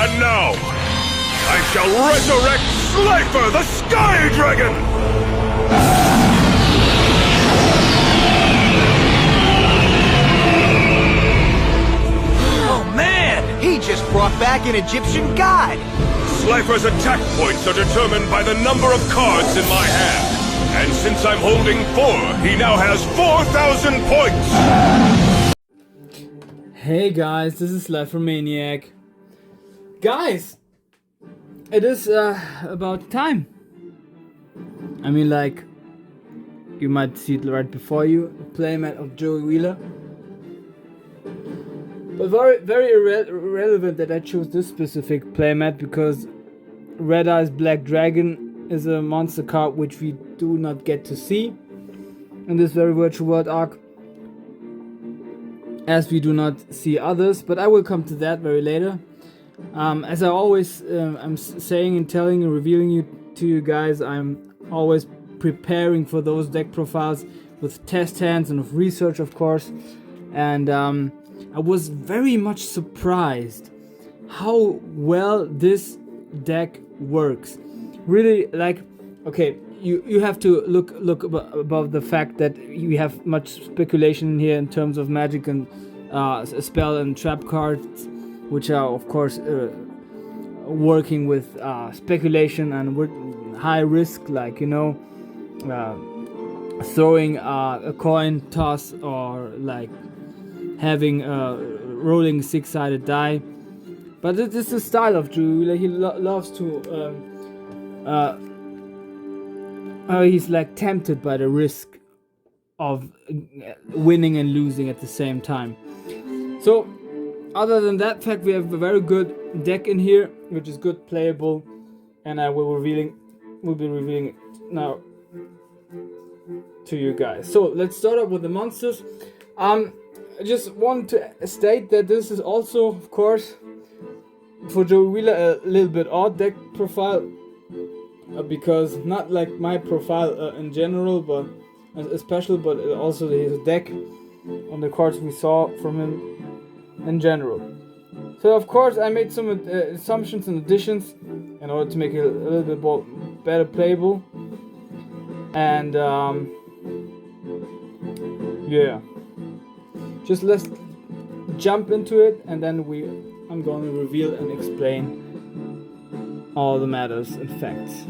And now, I shall resurrect Slifer the Sky Dragon! Oh man, he just brought back an Egyptian god! Slifer's attack points are determined by the number of cards in my hand. And since I'm holding 4, he now has 4,000 points! Hey guys, this is Slifer Maniac. Guys, it is about time. I mean, like, you might see it right before you, the playmat of Joey Wheeler. But very irrelevant that I chose this specific playmat, because Red Eyes Black Dragon is a monster card which we do not get to see in this very virtual world arc, as we do not see others, but I will come to that very later. As I always I'm saying and telling and revealing to you guys, I'm always preparing for those deck profiles with test hands and with research, of course. And I was very much surprised how well this deck works. Really, like, okay, you have to look above the fact that you have much speculation here in terms of magic and spell and trap cards, which are of course working with speculation and with high risk, like, you know, throwing a coin toss, or like having rolling 6-sided die. But this is the style of Drew. Like, he loves to he's like tempted by the risk of winning and losing at the same time. So other than that fact, we have a very good deck in here, which is good playable, and I will be revealing it now to you guys. So let's start up with the monsters. I just want to state that this is also, of course, for Joey Wheeler, a little bit odd deck profile, because not like my profile in general, but special, but also his deck on the cards we saw from him in general. So of course I made some assumptions and additions in order to make it a little bit more better playable, and yeah, just let's jump into it, and then I'm going to reveal and explain all the matters and facts.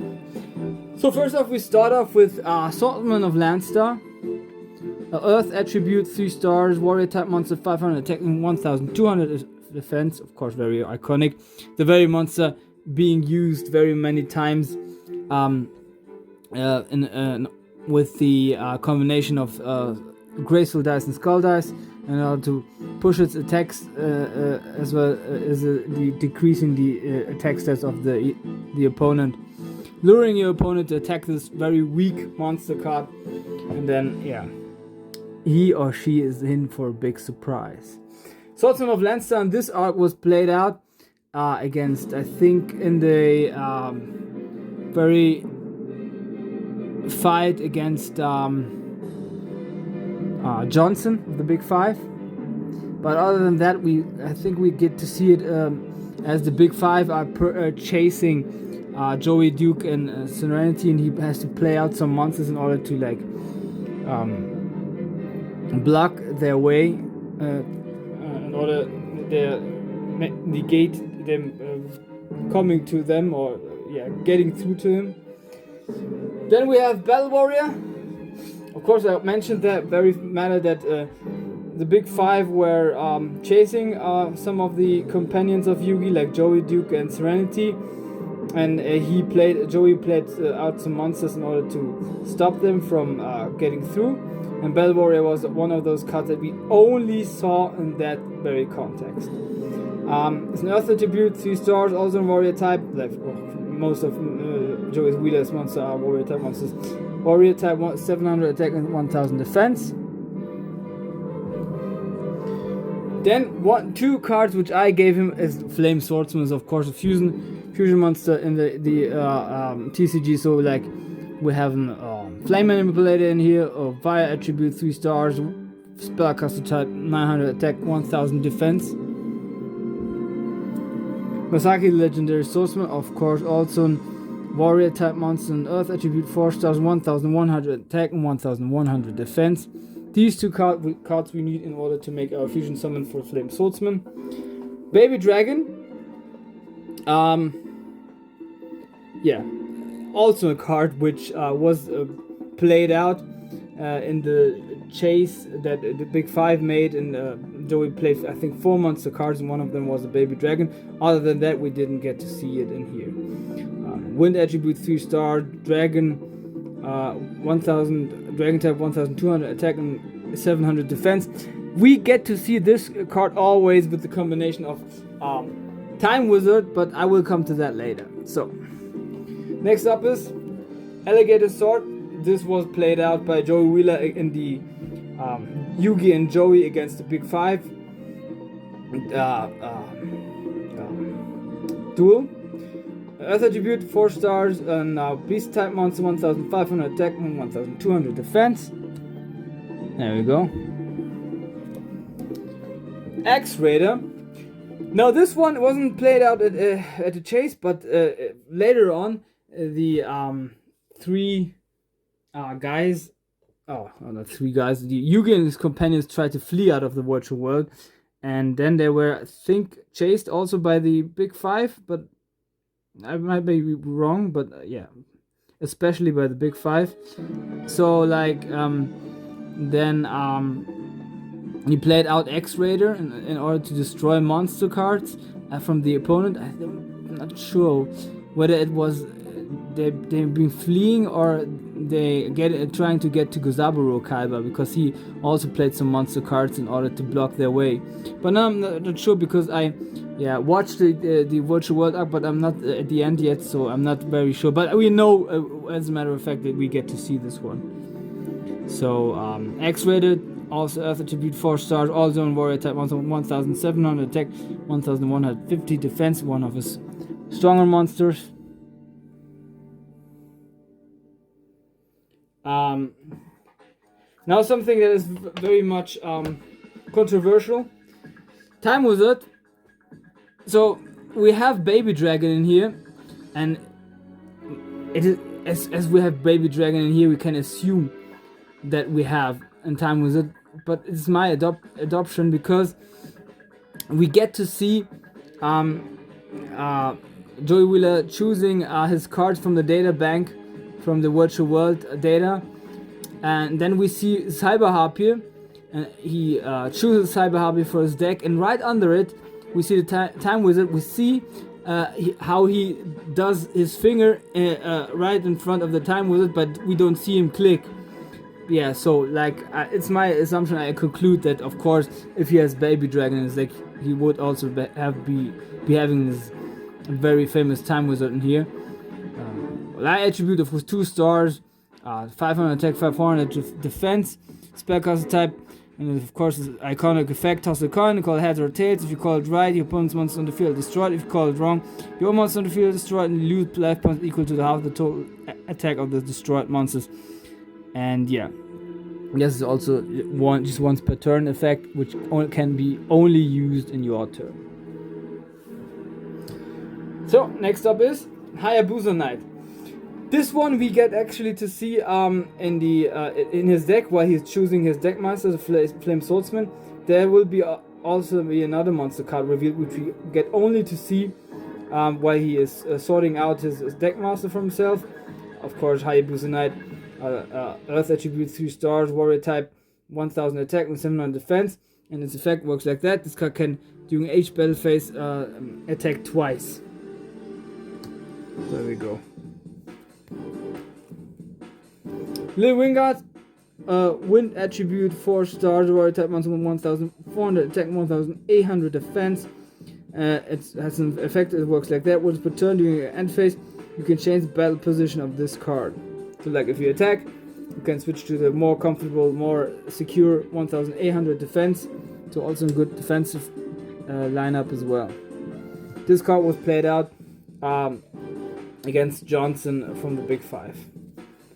So first off, we start off with Swordsman of Landstar. Earth attribute, 3 stars, warrior type monster, 500 attack and 1200 defense. Of course, very iconic. The very monster being used very many times with the combination of graceful dice and skull dice, in order to push its attacks as well as decreasing the attack stats of the opponent, luring your opponent to attack this very weak monster card, and then he or she is in for a big surprise. Swordsman of Landstar in this arc was played out against, I think, in the very fight against Johnson of the Big Five. But other than that, I think we get to see it as the Big Five are chasing Joey, Duke, and Serenity, and he has to play out some monsters in order to like block their way, in order to negate them coming to them, or getting through to him. Then we have Battle Warrior. Of course, I mentioned that very matter that the Big Five were chasing some of the companions of Yugi, like Joey, Duke, and Serenity, and Joey played out some monsters in order to stop them from getting through. And Battle Warrior was one of those cards that we only saw in that very context. It's an Earth attribute, 3 stars, also in warrior type. Like, most of Joey Wheeler's monsters are warrior type monsters. Warrior type 700 attack and 1000 defense. Then 2 cards which I gave him as Flame Swordsman is, of course, a fusion monster in the TCG. So like we have an Flame Manipulator in here, or Fire attribute, 3 stars, Spellcaster type, 900 attack, 1000 defense. Masaki, the legendary swordsman, of course, also warrior type monster and earth attribute, 4 stars, 1100 attack and 1100 defense. These two cards we need in order to make our fusion summon for Flame Swordsman. Baby Dragon. Yeah, also a card which was played out in the chase that the Big Five made, and Joey played I think 4 monster cards, and one of them was a Baby Dragon. Other than that, we didn't get to see it in here. Wind attribute 3 star, Dragon 1000, Dragon type 1200 attack and 700 defense. We get to see this card always with the combination of Time Wizard, but I will come to that later. So next up is Alligator Sword. This was played out by Joey Wheeler in the Yugi and Joey against the Big Five duel. Earth attribute 4 stars, and beast type monster 1500 attack and 1200 defense. There we go. X-Raider. Now this one wasn't played out at the chase, but later on the 3 guys, not 3 guys, the Yugi and his companions tried to flee out of the virtual world, and then they were, I think, chased also by the Big Five, but I might be wrong, but yeah, especially by the Big Five. So like then he played out X-Raider in order to destroy monster cards from the opponent. I'm not sure whether it was they've been fleeing or they trying to get to Gozaburo Kaiba, because he also played some monster cards in order to block their way. But now I'm not sure, because I watched the virtual world arc, but I'm not at the end yet, so I'm not very sure. But we know, as a matter of fact, that we get to see this one. So X-Rated, also Earth attribute 4 stars, all zone warrior type 1700 attack, 1150 defense, one of his stronger monsters. Now something that is very much controversial. Time Wizard. So we have Baby Dragon in here, and it is as we have Baby Dragon in here, we can assume that we have in Time Wizard, but it's my adoption, because we get to see Joey Wheeler choosing his cards from the data bank, from the virtual world data, and then we see Cyber Harpy, and he chooses Cyber Harpy for his deck, and right under it we see the Time Wizard. We see how he does his finger right in front of the Time Wizard, but we don't see him click. Yeah, so like it's my assumption. I conclude that, of course, if he has Baby Dragon in his deck, he would also be having this very famous Time Wizard in here. Light attribute of 2 stars, 500 attack, 500 defense, spellcaster type, and of course his iconic effect: toss a coin, call it heads or tails. If you call it right, your opponent's monster on the field is destroyed. If you call it wrong, your monster on the field is destroyed, and you lose life points equal to half the total attack of the destroyed monsters. And yeah, this is also just once per turn effect, which can be only used in your turn. So next up is Hayabusa Knight. This one we get actually to see in his deck while he's choosing his deck master, the Flame Swordsman. There will be also be another monster card revealed, which we get only to see while he is sorting out his deck master for himself. Of course, Hayabusa Knight, Earth attribute 3 stars, warrior type, 1000 attack and 700 defense, and its effect works like that. This card can, during each battle phase, attack twice. There we go. Lil Wingard, wind attribute 4 stars, warrior type monster 1400 attack, 1800 defense. It has an effect that works like that. Once per turn during your end phase, you can change the battle position of this card. So like if you attack, you can switch to the more comfortable, more secure 1800 defense. So also a good defensive lineup as well. This card was played out against Johnson from the Big Five.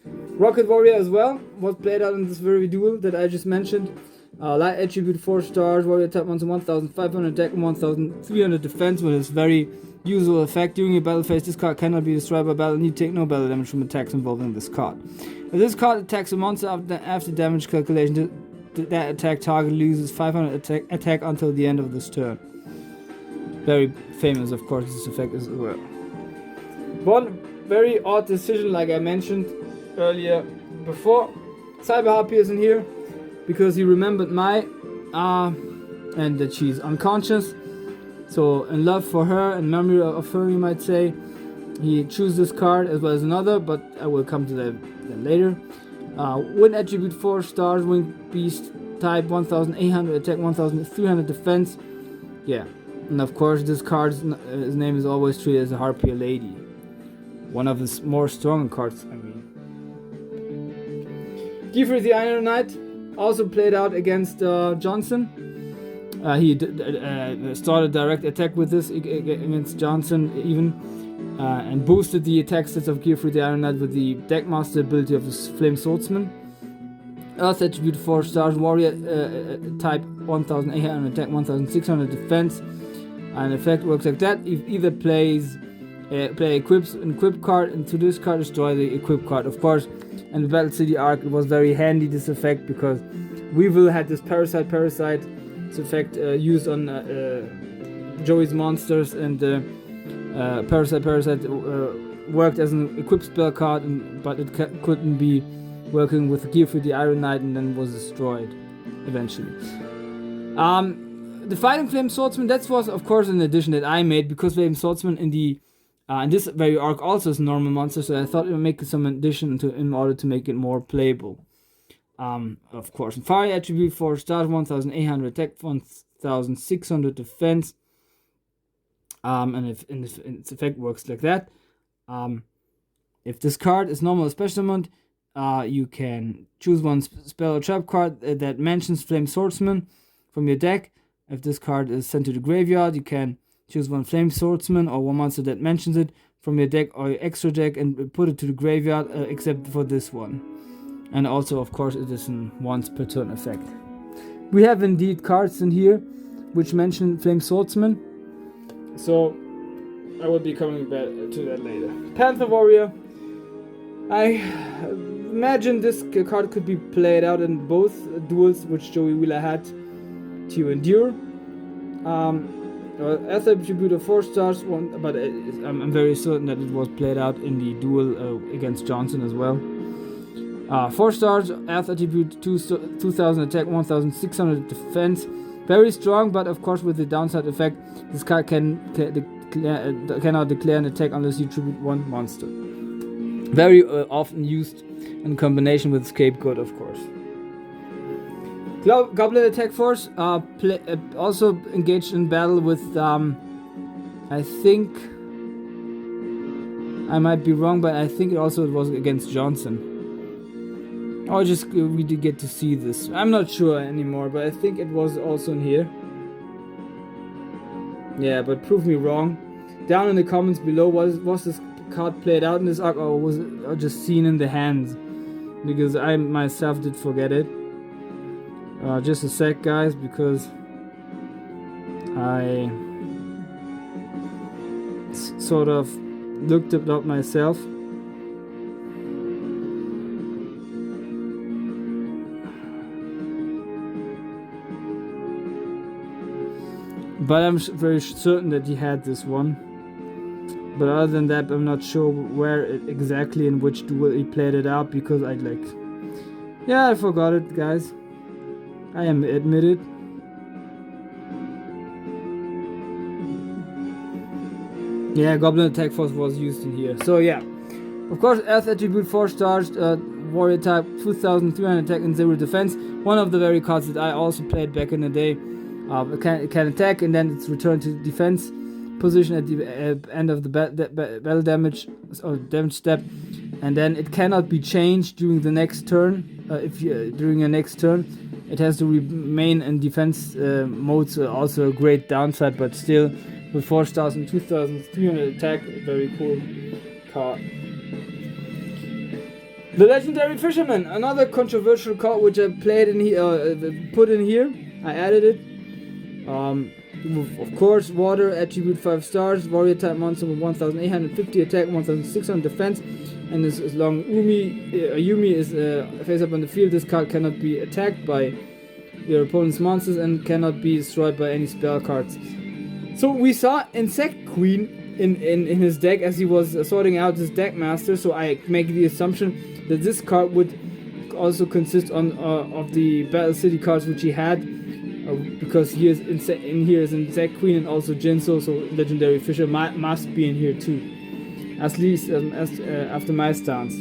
Rocket Warrior as well was played out in this very duel that I just mentioned. Light attribute 4 stars, warrior type monster 1500 attack, 1300 defense, with his very Usual effect, during your battle phase, this card cannot be destroyed by battle and you take no battle damage from attacks involving this card. If this card attacks a monster after damage calculation, that attack target loses 500 attack until the end of this turn. Very famous, of course, this effect as well. One very odd decision, like I mentioned earlier before. Cyber Harpy is in here because he remembered Mai and that she's unconscious. So in love for her and memory of her, you might say, he chooses this card as well as another, but I will come to that later. Wind attribute 4 stars, winged beast type, 1800 attack, 1300 defense. Yeah, and of course this card's his name is always treated as a Harpy lady. One of the more stronger cards, I mean. Gifford the Iron Knight also played out against Johnson. He started direct attack with this against Johnson even, and boosted the attack stats of Gifford the Iron Knight with the Deckmaster ability of the Flame Swordsman. Earth attribute 4 stars, warrior type, 1800 attack, 1600 defense. And effect works like that. If either play equips an equip card into this card, destroy the equip card. Of course, in the Battle City arc, it was very handy this effect because Weevil had this parasite effect used on Joey's monsters, and parasite worked as an equip spell card, but it couldn't be working with Gear for the Iron Knight, and then was destroyed eventually. The Fighting Flame Swordsman, that was of course an addition that I made because Flame Swordsman in this very arc also is a normal monster, so I thought it would make some addition in order to make it more playable. Of course, Fire attribute 4 stars, 1800 attack, 1600 defense. And if its effect works like that, if this card is normal or special summon, you can choose one spell or trap card that mentions Flame Swordsman from your deck. If this card is sent to the graveyard, you can choose one Flame Swordsman or one monster that mentions it from your deck or your extra deck and put it to the graveyard, except for this one. And also, of course, it is a once per turn effect. We have indeed cards in here which mention Flame Swordsman, so I will be coming back to that later. Panther Warrior. I imagine this card could be played out in both duels which Joey Wheeler had to endure. Earth attribute of 4 stars, but I'm very certain that it was played out in the duel against Johnson as well. 4 stars, Earth attribute 2000 attack, 1600 defense. Very strong, but of course with the downside effect, this card cannot declare an attack unless you tribute one monster. Very often used in combination with Scapegoat, of course. Goblin Attack Force also engaged in battle with, I think, I might be wrong, but I think it was against Johnson. Or just we did get to see this. I'm not sure anymore, but I think it was also in here. Yeah, but prove me wrong. Down in the comments below, was this card played out in this arc, or was it just seen in the hands? Because I myself did forget it. Just a sec, guys, because I sort of looked it up myself. But I'm very certain that he had this one. But other than that, I'm not sure where exactly in which duel he played it out, because I forgot it, guys. I am admitted. Yeah, Goblin Attack Force was used in here. So yeah, of course, Earth attribute 4 stars, warrior type, 2300 attack and 0 defense. One of the very cards that I also played back in the day. It can attack and then it's returned to defense position at the end of the battle damage or damage step, and then it cannot be changed during the next turn. During your next turn, it has to remain in defense modes. Also a great downside, but still with 4 stars and 2300 attack, very cool card. The Legendary Fisherman, another controversial card which I played in here, put in here. I added it. Of course, water attribute 5 stars, warrior type monster with 1850 attack, 1600 defense, and as long Yumi is face up on the field, this card cannot be attacked by your opponent's monsters and cannot be destroyed by any spell cards. So we saw Insect Queen in his deck as he was sorting out his deck master, so I make the assumption that this card would also consist of the Battle City cards which he had, because he is in here is Insect Queen and also Jinso, so Legendary Fisher must be in here too, at least after my stance.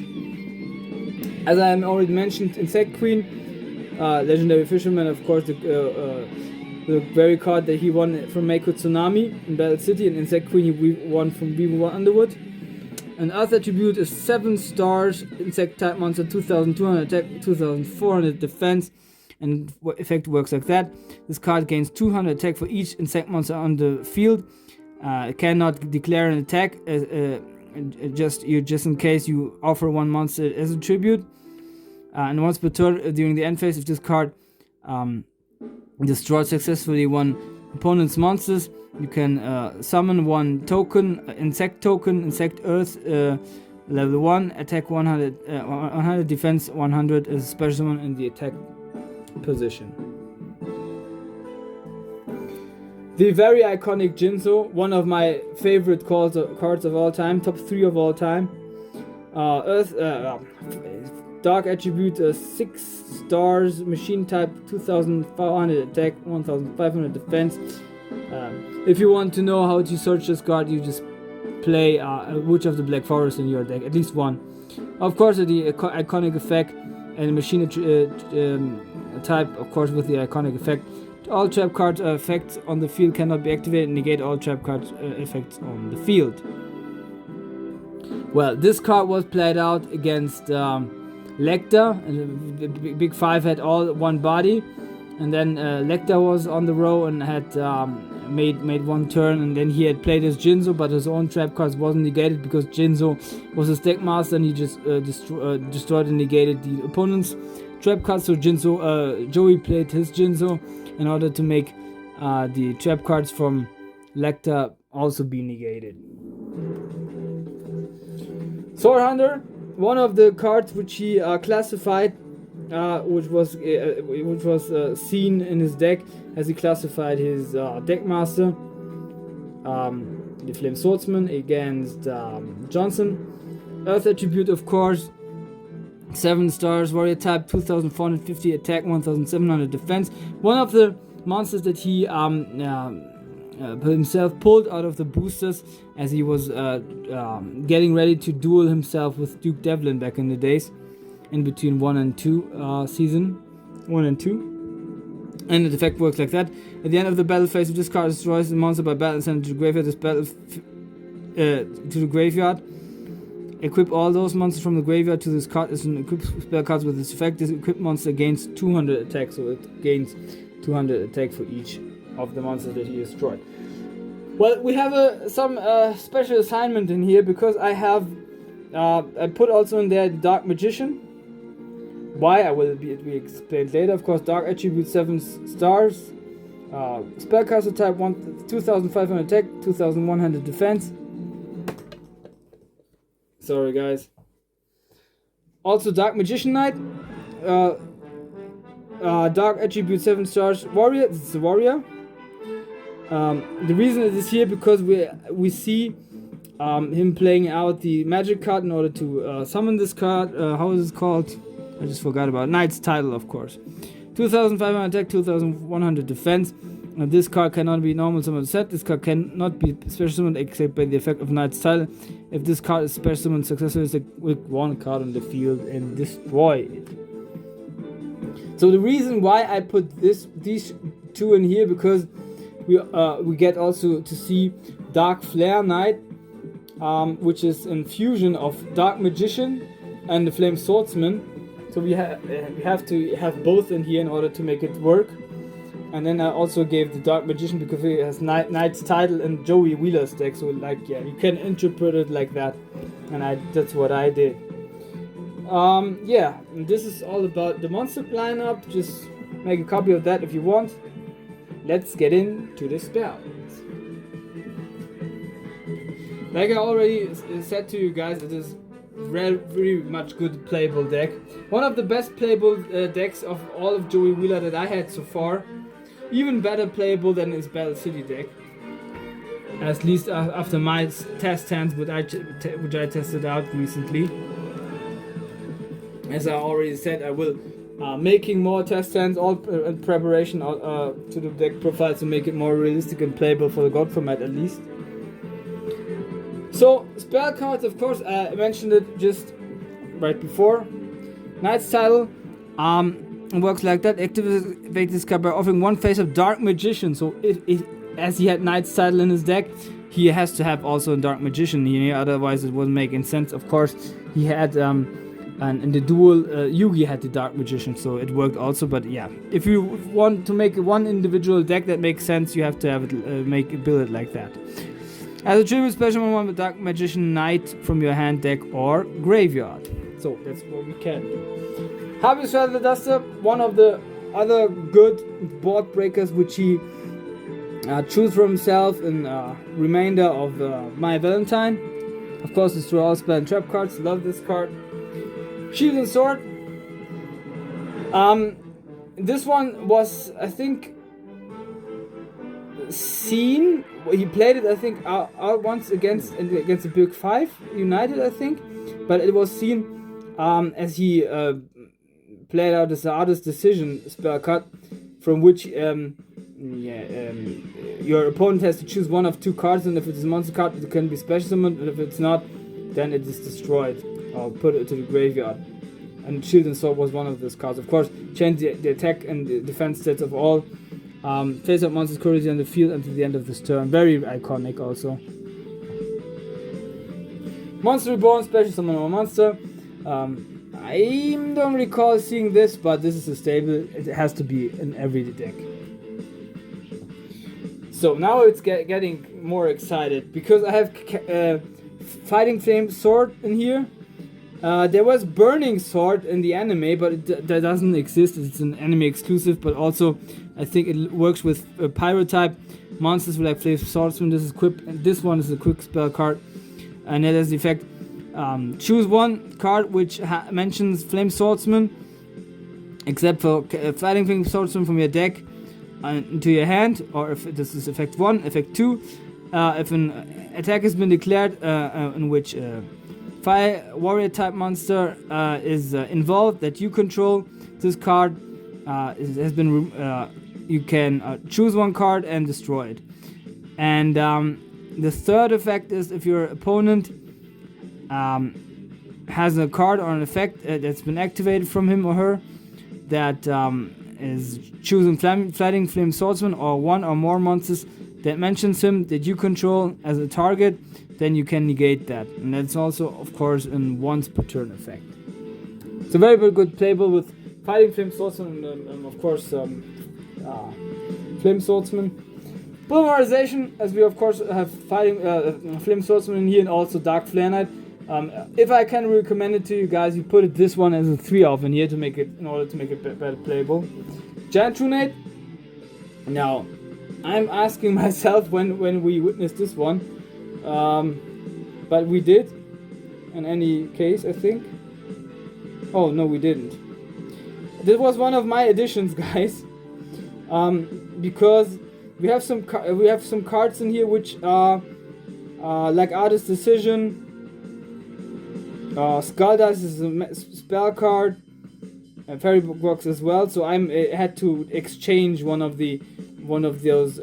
As I already mentioned, Insect Queen, Legendary Fisherman, of course, the very card that he won from Meiko Tsunami in Battle City, and Insect Queen he won from Vivo Underwood. An Earth attribute is 7 stars, Insect type monster, 2200 attack, 2400 defense, and effect works like that. This card gains 200 attack for each insect monster on the field. It cannot declare an attack, just in case you offer one monster as a tribute. And once per turn during the end phase, if this card destroys successfully one opponent's monsters, you can summon one token, insect earth, level 1, attack 100, defense 100 as a special summon in the attack position. The very iconic Jinso, one of my favorite cards of all time, top 3 of all time. Dark attribute 6 stars, machine type, 2500 attack, 1500 defense. If you want to know how to search this card, you just play Witch of the Black Forest in your deck, at least one. Of course, the iconic effect and machine type, of course, with the iconic effect. All trap card effects on the field cannot be activated. Negate all trap card effects on the field. Well, this card was played out against Lecter, and the Big 5 had all one body, and then Lecter was on the row and had made one turn, and then he had played as Jinso, but his own trap cards wasn't negated because Jinso was his deck master, and he just destroyed and negated the opponent's trap cards. So Joey played his Jinso in order to make the trap cards from Lecter also be negated. Sword Hunter, one of the cards which he classified, which was seen in his deck as he classified his deck master, the Flame Swordsman against Johnson. Earth attribute, of course, 7 stars, warrior type, 2450 attack, 1700 defense. One of the monsters that he himself pulled out of the boosters as he was getting ready to duel himself with Duke Devlin back in the days, in between 1 and 2 season 1 and 2. And the effect works like that. At the end of the battle phase, if this card destroys the monster by battle and send it to the graveyard, to the graveyard. Equip all those monsters from the graveyard to this card as an equipped spell card with this effect. This equipped monster gains 200 attack, so it gains 200 attack for each of the monsters that he destroyed. Well, we have some special assignment in here because I have I put also in there the Dark Magician. Why I will be explained later. Of course, Dark attribute 7 stars. Spellcaster type 2500 attack, 2100 defense. Sorry guys. Also Dark Magician Knight. Dark attribute 7 stars. Warrior. This is a warrior. The reason it is here because we see him playing out the magic card in order to summon this card. How is it called? I just forgot about it. Knight's Title, of course. 2500 attack, 2100 defense. This card cannot be normal summoned set. This card cannot be special summoned except by the effect of Knight's Title. If this card is special summoned successfully, it's with one card on the field and destroy it. So the reason why I put these 2 in here, because we get also to see Dark Flare Knight, which is an fusion of Dark Magician and the Flame Swordsman. So we have to have both in here in order to make it work. And then I also gave the Dark Magician because it has Knight's Title and Joey Wheeler's deck. So you can interpret it like that. And that's what I did. And this is all about the monster lineup. Just make a copy of that if you want. let's get into the spells. Like I already said to you guys, it is very much good playable deck. One of the best playable decks of all of Joey Wheeler that I had so far. Even better playable than his Battle City deck. At least after my test hands, which I tested out recently. As I already said, I will making more test hands, all in preparation to the deck profile to make it more realistic and playable for the God format at least. So, spell cards, of course, I mentioned it just right before. Knight's Title it works like that. Activate this card by offering one face of Dark Magician. So, as he had Knight's Title in his deck, he has to have also a Dark Magician here, otherwise it wouldn't make any sense. Of course, he had, and in the duel, Yugi had the Dark Magician, so it worked also. But yeah, if you want to make one individual deck that makes sense, you have to have it build it like that. As a tribute, special one with Dark Magician Knight from your hand, deck, or graveyard. So that's what we can do. Harvey's Feather Duster, one of the other good board breakers which he choose for himself in remainder of My Valentine. Of course, destroy all spell and trap cards. Love this card. Shield and Sword. This one was, I think, seen. He played it, I think, out once against the Big Five United, I think. But it was seen as he played out this Artist Decision spell card, from which your opponent has to choose one of two cards, and if it's a monster card, it can be special summoned, and if it's not, then it is destroyed or put it to the graveyard. And Shield and Sword was one of those cards. Of course, change the attack and the defense stats of all face-up monsters currently on the field until the end of this turn. Very iconic also. Monster Reborn, special summon or monster. I don't recall seeing this, but this is a staple. It has to be in every deck. So now it's getting more excited because I have Fighting Flame Sword in here. There was Burning Sword in the anime, but that doesn't exist. It's an anime exclusive, but also I think it works with Pyro type monsters with like Flame Swordsman. This is equipped, and this one is a quick spell card, and it has the effect. Choose one card which mentions Flame Swordsman, except for Fighting Flame Swordsman from your deck into your hand, or if this is effect 1, effect 2, if an attack has been declared in which Fire Warrior type monster is involved that you control, this card has been you can choose one card and destroy it. And the third effect is if your opponent has a card or an effect that's been activated from him or her that is choosing Fighting Flame Swordsman or one or more monsters that mentions him that you control as a target, then you can negate that. And that's also, of course, in once per turn effect. It's a very, very good playable with Fighting Flame Swordsman and of course, Flame Swordsman. Polymerization, as we of course have Fighting Flame Swordsman in here, and also Dark Flare Knight. If I can recommend it to you guys, you put this one as a 3-off in here to make it, in order to make it better playable. Giant Trunade. Now, I'm asking myself when we witnessed this one, but we did. In any case, I think. Oh no, we didn't. This was one of my additions, guys, because we have some cards in here which are like Artist Decision. Skull Dice is a spell card, and Fairy Box as well. So I had to exchange one of those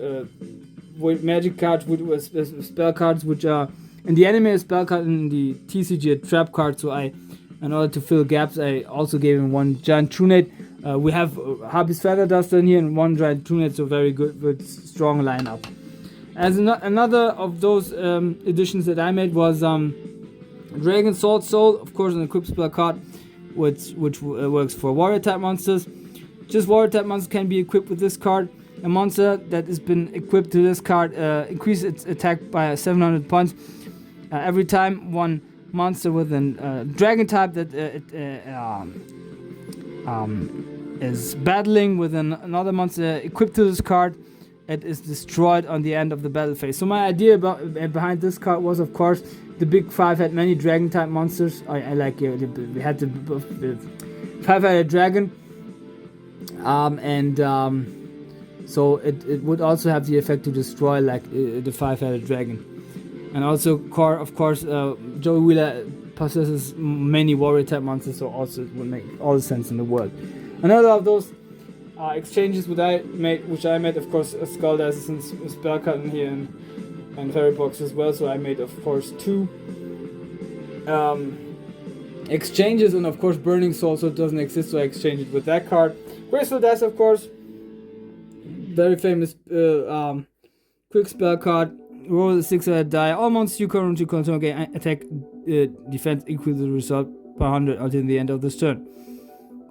magic cards, which was spell cards, which are in the anime a spell card, and in the TCG a trap card. So in order to fill gaps, I also gave him one Giant Trunade. We have Harpy's Feather Duster in here and one Giant Trunade, so very good, with strong lineup. As another of those additions that I made was Dragon Sword Soul, of course, an equipped spell card, which works for Warrior type monsters. Just Warrior type monsters can be equipped with this card. A monster that has been equipped to this card increases its attack by 700 points every time one monster with a dragon type that is battling with another monster equipped to this card it is destroyed on the end of the battle phase. So my idea behind this card was, of course, the big 5 had many dragon type monsters. I like we had the 5-headed dragon, so it would also have the effect to destroy like the 5-headed dragon. And also, of course, Joey Wheeler possesses many warrior type monsters, so also it would make all the sense in the world. Another of those exchanges which I made, of course, a Skull Dice and spell card in here and fairy box as well. So I made, of course, 2 exchanges, and of course, Burning Soul, so it doesn't exist, so I exchanged it with that card. Graceful Dice, of course, very famous quick spell card. Roll a 6-sided die. All monsters you currently control gain attack defense equal to the result per 100 until the end of this turn.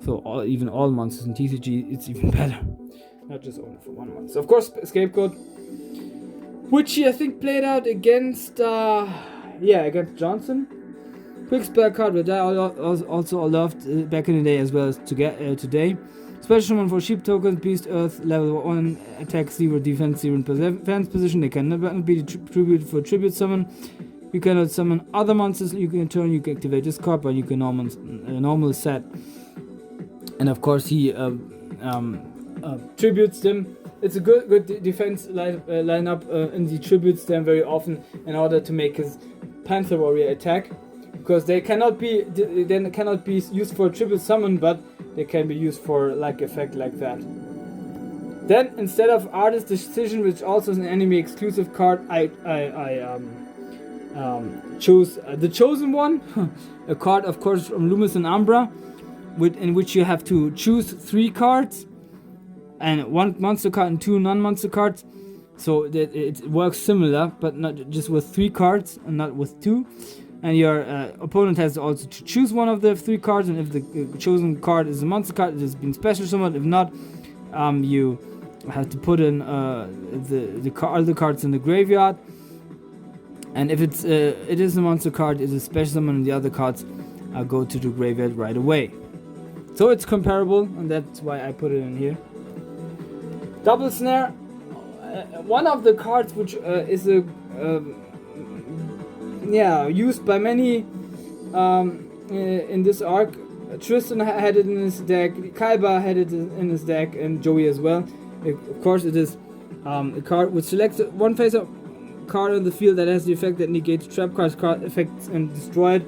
So even all monsters in TCG, it's even better. Not just only for one monster. Of course, Scapegoat, which he I think played out against against Johnson. Quick spell card that I also loved back in the day as well as today. Special one for sheep tokens, beast earth, level 1, attack 0, defense 0 in defense position. They cannot be attributed for tribute summon. You cannot summon other monsters. You can activate this card, but you can normal set. And of course he tributes them. It's a good defense lineup, and he tributes them very often in order to make his Panther Warrior attack, because they cannot be used for tribute summon, but they can be used for like effect like that. Then instead of Artist Decision, which also is an enemy exclusive card, I chose the Chosen One, a card of course from Loomis and Umbra, in which you have to choose 3 cards and 1 monster card and 2 non-monster cards. So that it works similar, but not just with 3 cards and not with 2. And your opponent has also to choose one of the 3 cards, and if the chosen card is a monster card, it has been special summoned. If not, you have to put in other cards in the graveyard. And if it is a monster card, it is special summon, and the other cards go to the graveyard right away. So it's comparable, and that's why I put it in here. Double Snare, one of the cards which is used by many in this arc. Tristan had it in his deck, Kaiba had it in his deck, and Joey as well. Of course, it is a card which selects one face-up card on the field that has the effect that negates trap cards, card effects, and destroy it.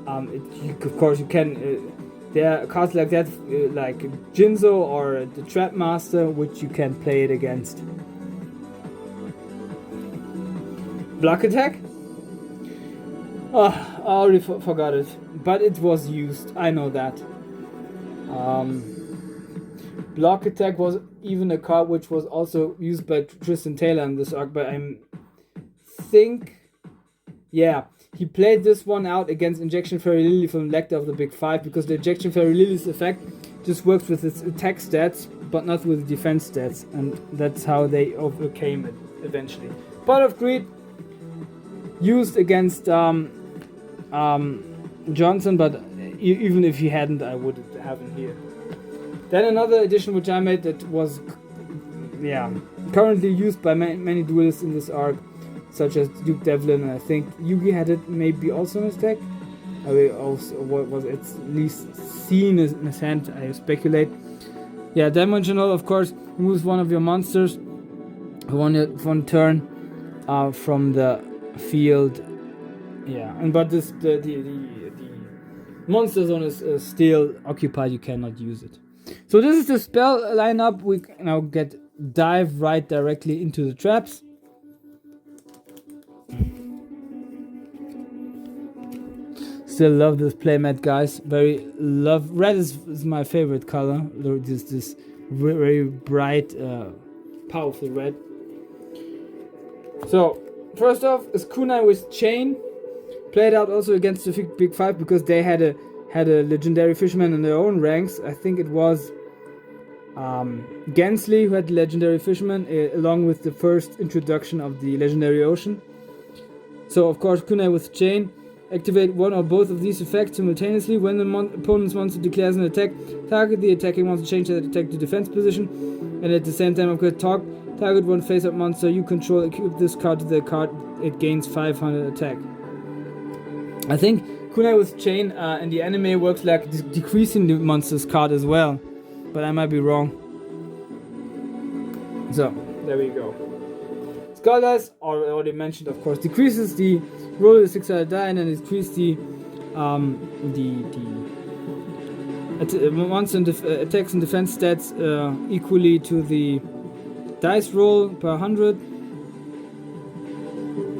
Of course, you can. There are cards like that, like Jinzo or the Trap Master, which you can play it against. Block attack. Oh, I already forgot it, but it was used. I know that. Block attack was even a card which was also used by Tristan Taylor in this arc, but he played this one out against Injection Fairy Lily from Lector of the Big 5, because the Injection Fairy Lily's effect just works with its attack stats, but not with defense stats, and that's how they overcame it eventually. Pot of Greed, used against Johnson, but even if he hadn't, I would have him here. Then another edition which I made that was currently used by many duelists in this arc, such as Duke Devlin, and I think Yugi had it maybe also in his deck. Was at least seen in his hand, I speculate. Yeah, Dimensional, of course, removes one of your monsters one turn from the field. Yeah, but the monster zone is still occupied. You cannot use it. So this is the spell lineup. We now dive right directly into the traps. Still love this playmat, guys. Red is my favorite color. This very bright, powerful red. So first off is Kunai with Chain. Played out also against the Big 5 because they had a legendary fisherman in their own ranks. I think it was Gensley who had the legendary fisherman, along with the first introduction of the legendary ocean. So of course Kunai with Chain. Activate one or both of these effects simultaneously. When the opponent's monster declares an attack, target the attacking monster, change that attack to defense position, and at the same time, of course, Target one face-up monster you control, equip this card to the card, it gains 500 attack. I think Kunai with Chain in the anime works like decreasing the monster's card as well, but I might be wrong. So, there we go. Skull Dice, already mentioned, of course, decreases the roll of the 6-sided die and then increases the monster attacks and defense stats equally to the dice roll per 100.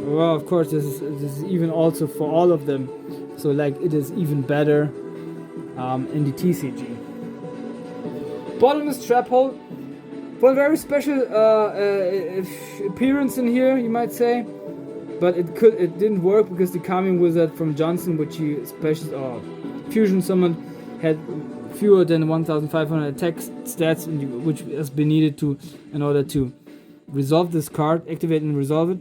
Well, of course, this is even also for all of them, so like it is even better in the TCG. Bottomless Trap Hole, one very special appearance in here, you might say, but it didn't work because the Calming Wizard from Johnson, which he special fusion summoned, had fewer than 1,500 attack stats, which has been needed in order to resolve this card, activate and resolve it.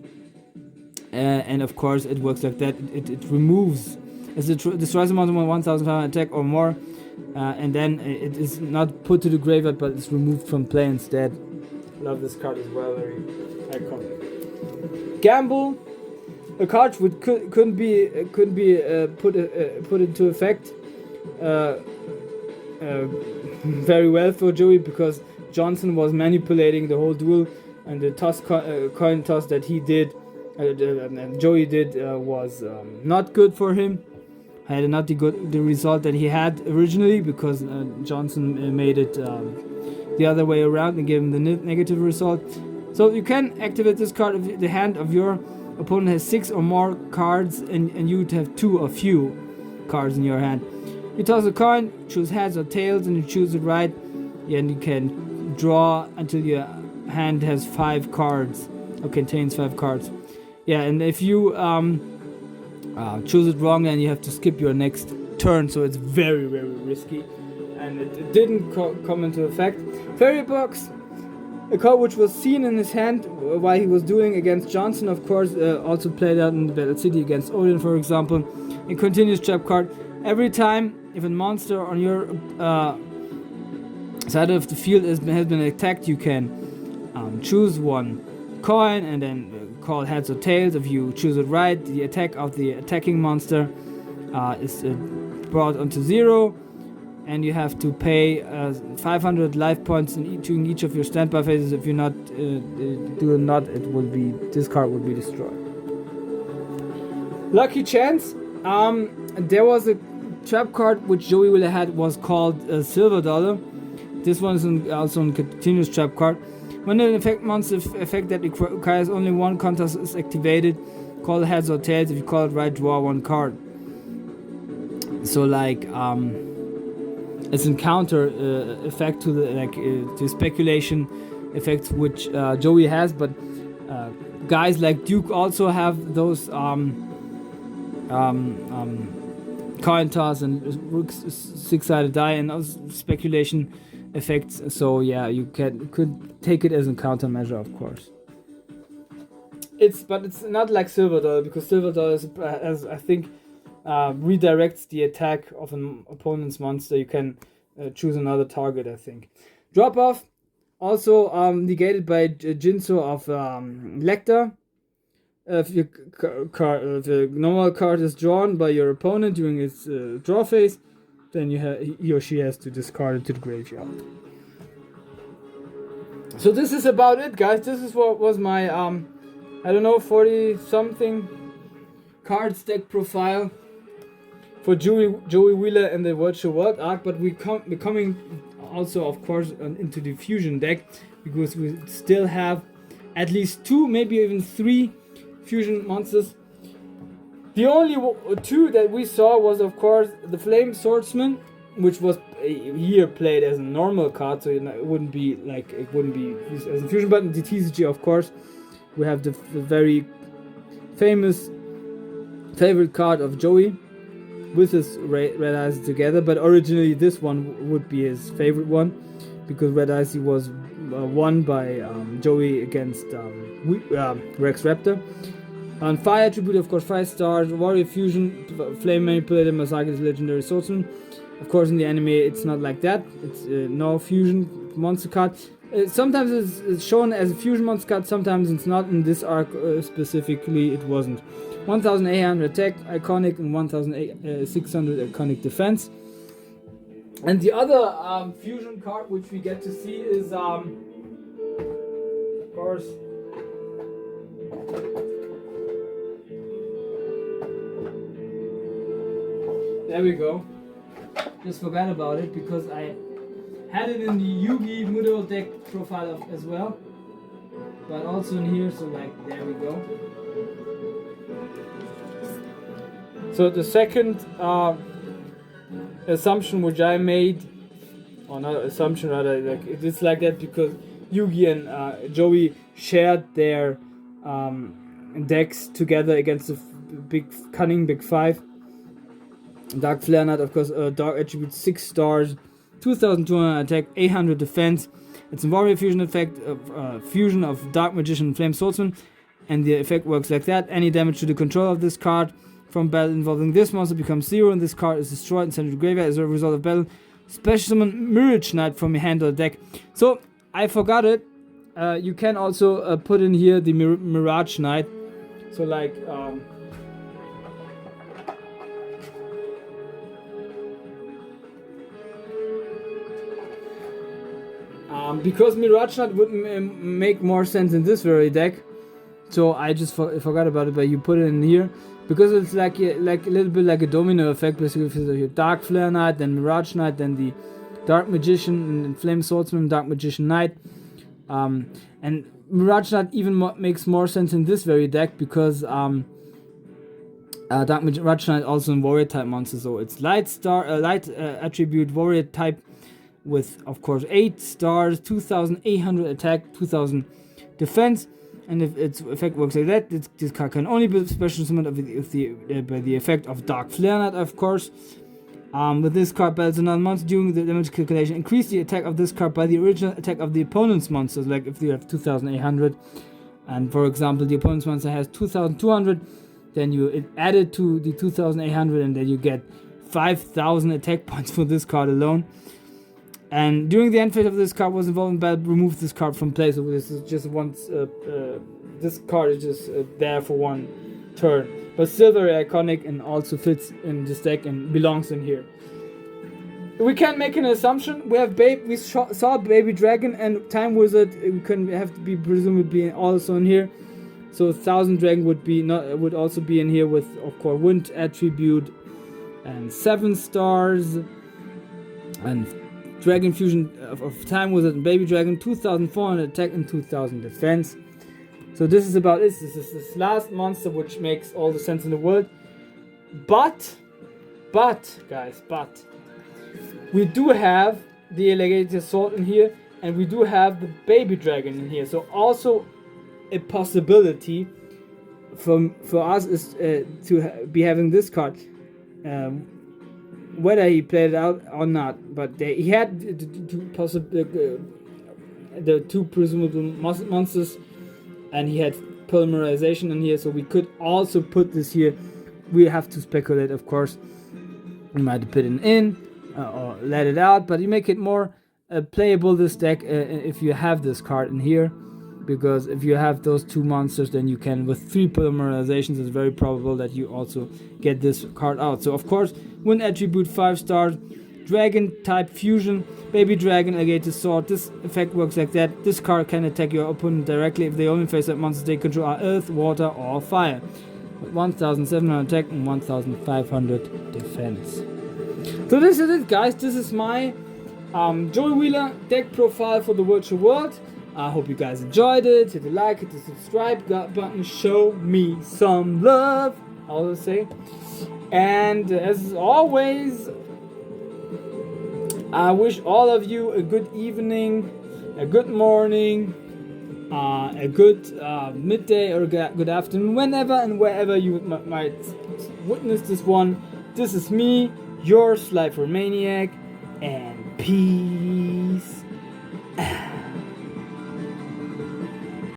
And of course, it works like that. It removes, as it destroys a monster with 1,500 attack or more, and then it is not put to the graveyard, but it's removed from play instead. Love this card as well, very iconic. Gamble, a card which couldn't be put into effect very well for Joey, because Johnson was manipulating the whole duel, and the coin toss that he did, Joey did, was not good for him. Had not the result that he had originally, because Johnson made it the other way around and gave him the negative result. So you can activate this card if the hand of your opponent has 6 or more cards and you have 2 or few cards in your hand. You toss a coin, choose heads or tails, and you choose it right, and you can draw until your hand has 5 cards or contains 5 cards. Yeah, and if you choose it wrong, then you have to skip your next turn, so it's very, very risky, and it didn't come into effect. Fairy Box, a card which was seen in his hand while he was dueling against Johnson, of course, also played out in the Battle City against Odin, for example. A continuous trap card. Every time if a monster on your side of the field has been attacked, you can choose one coin and then call heads or tails. If you choose it right, the attack of the attacking monster is brought onto 0, and you have to pay 500 life points in each of your standby phases. If you do not, this card will be destroyed. Lucky Chance. There was a trap card which Joey will have had, was called Silver Dollar. This one is also a continuous trap card. When an effect monster effect that requires only one contest is activated, call heads or tails. If you call it right, draw one card. So like it's a counter effect to the speculation effects which Joey has, but guys like Duke also have those coin toss and rook 6-sided die and those speculation effects. So yeah, you could take it as a countermeasure, of course. It's not like Silver Dollar, because Silver Dollar as I think redirects the attack of an opponent's monster. You can choose another target, I think. Drop off, also negated by Jinso of Lecter. If the normal card is drawn by your opponent during its draw phase, then he or she has to discard it to the graveyard. So this is about it, guys. This is what was my 40 something card stack profile for Joey Wheeler and the Virtual World arc, but we're coming also, of course, into the fusion deck, because we still have at least 2, maybe even 3 fusion monsters. The only 2 that we saw was, of course, the Flame Swordsman, which was here played as a normal card, so it wouldn't be used as a fusion. But in the TCG, of course, we have the very famous favorite card of Joey with his Red Eyes together. But originally, this one would be his favorite one, because Red Eyes was won by Joey against Rex Raptor. On Fire Attribute, of course, 5 stars, Warrior Fusion, Flame Manipulator, Masaki's Legendary Swordsman. Of course, in the anime, it's not like that. It's no fusion monster card. Sometimes it's shown as a fusion monster card, sometimes it's not. In this arc specifically, it wasn't. 1800 attack, iconic, and 1600 iconic defense. And the other fusion card which we get to see is, of course, there we go. Just forgot about it because I had it in the Yugi Mudo deck profile as well, but also in here. So like, there we go. So the second assumption which I made, or not assumption, rather, like it's like that because Yugi and Joey shared their decks together against the cunning big five. Dark Flare Knight, of course, Dark Attribute, 6 stars, 2200 attack, 800 defense. It's a warrior fusion effect, fusion of Dark Magician and Flame Swordsman, and the effect works like that. Any damage to the controller of this card from battle involving this monster becomes 0, and this card is destroyed and sent to the graveyard as a result of battle. Special summon Mirage Knight from your hand or deck. So, I forgot it. You can also put in here the Mirage Knight. So like, because Mirage Knight would make more sense in this very deck, so I just forgot about it. But you put it in here because it's like a little bit like a domino effect. Basically, if you Dark Flare Knight, then Mirage Knight, then the Dark Magician and Flame Swordsman, Dark Magician Knight, and Mirage Knight even makes more sense in this very deck because Dark Mirage Knight also in Warrior type monster, so it's light attribute Warrior type. With, of course, 8 stars, 2800 attack, 2000 defense, and if its effect works like that, this card can only be special summoned by the effect of Dark Flare Knight, of course. With this card, battles another monster during the damage calculation. Increase the attack of this card by the original attack of the opponent's monsters, like if you have 2800, and for example, the opponent's monster has 2200, then you add it to the 2800, and then you get 5000 attack points for this card alone. And during the end phase of this card was involved in battle, remove this card from play. So this is just once. This card is just there for one turn, but still very iconic and also fits in this deck and belongs in here. We can make an assumption. We saw Baby Dragon and Time Wizard. We have to be presumably also in here. So Thousand Dragon would also be in here with, of course, Wind Attribute and 7 stars and Dragon Fusion of Time Wizard and Baby Dragon, 2400 attack and 2000 defense. So this is about it. This is this last monster which makes all the sense in the world. But, guys, we do have the Alligator Sword in here, and we do have the Baby Dragon in here. So also a possibility for us is to be having this card. Whether he played it out or not, but he had the two presumable monsters, and he had polymerization in here, so we could also put this here. We have to speculate, of course. We might put it in or let it out, but you make it more playable, this deck, if you have this card in here. Because if you have those two monsters, then you can, with 3 polymerizations, it's very probable that you also get this card out. So of course, Wind Attribute 5 stars, Dragon type fusion, Baby Dragon, Alligator Sword. This effect works like that. This card can attack your opponent directly if the only face that monsters they control are Earth, Water, or Fire. With 1700 attack and 1500 defense. So this is it, guys. This is my Joey Wheeler deck profile for the virtual world. I hope you guys enjoyed it. Hit the like, hit the subscribe button, show me some love, I will say. And as always, I wish all of you a good evening, a good morning, a good midday or good afternoon, whenever and wherever you might witness this one. This is me, your Slifer Maniac, and peace.